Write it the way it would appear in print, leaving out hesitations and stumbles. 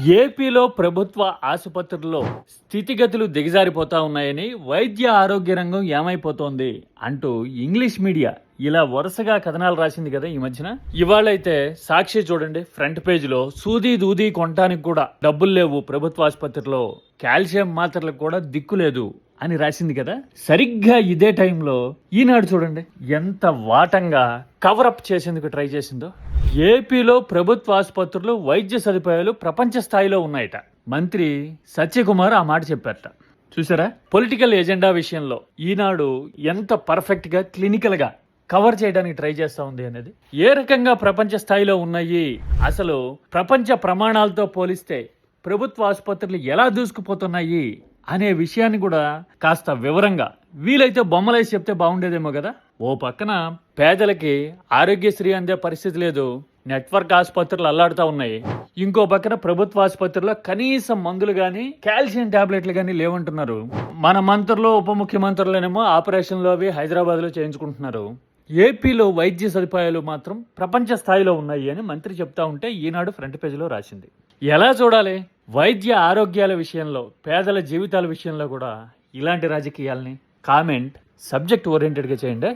ఏపీలో ప్రభుత్వ ఆసుపత్రుల్లో స్థితిగతులు దిగజారిపోతా ఉన్నాయని, వైద్య ఆరోగ్య రంగం ఏమైపోతోంది అంటూ ఇంగ్లీష్ మీడియా ఇలా వరుసగా కథనాలు రాసింది కదా ఈ మధ్యన. ఇవాళైతే సాక్షి చూడండి, ఫ్రంట్ పేజీలో సూది దూది కొనటానికి కూడా డబ్బులు లేవు ప్రభుత్వ ఆసుపత్రిలో, కాల్షియం మాత్రలకు కూడా దిక్కు లేదు అని రాసింది కదా. సరిగ్గా ఇదే టైంలో ఈనాడు చూడండి ఎంత వాటంగా కవరప్ చేసేందుకు ట్రై చేసిందో. ఏపీలో ప్రభుత్వ ఆసుపత్రులు వైద్య సదుపాయాలు ప్రపంచ స్థాయిలో ఉన్నాయట. మంత్రి సత్యకుమార్ ఆ మాట చెప్పారట. చూసారా, పొలిటికల్ ఎజెండా విషయంలో ఈనాడు ఎంత పర్ఫెక్ట్ గా క్లినికల్ గా కవర్ చేయడానికి ట్రై చేస్తా ఉంది అనేది. ఏ రకంగా ప్రపంచ స్థాయిలో ఉన్నాయి, అసలు ప్రపంచ ప్రమాణాలతో పోలిస్తే ప్రభుత్వ ఆసుపత్రులు ఎలా దూసుకుపోతున్నాయి అనే విషయాన్ని కూడా కాస్త వివరంగా, వీలైతే బొమ్మలేసి చెప్తే బాగుండేదేమో కదా. ఓ పక్కన పేదలకి ఆరోగ్యశ్రీ అందే పరిస్థితి లేదు, నెట్వర్క్ ఆసుపత్రులు అల్లాడుతూ ఉన్నాయి. ఇంకో పక్కన ప్రభుత్వ ఆసుపత్రుల్లో కనీసం మందులు గానీ కాల్షియం టాబ్లెట్లు గానీ లేవంటున్నారు. మన మంత్రులు ఉప ముఖ్యమంత్రులనేమో ఆపరేషన్లు అవి హైదరాబాద్ లో చేయించుకుంటున్నారు. ఏపీలో వైద్య సదుపాయాలు మాత్రం ప్రపంచ స్థాయిలో ఉన్నాయి అని మంత్రి చెప్తా ఉంటే ఈనాడు ఫ్రంట్ పేజీలో రాసింది. ఎలా చూడాలి? వైద్య ఆరోగ్యాల విషయంలో, పేదల జీవితాల విషయంలో కూడా ఇలాంటి రాజకీయాల్ని కామెంట్ సబ్జెక్ట్ ఓరియంటెడ్గా చేయండి.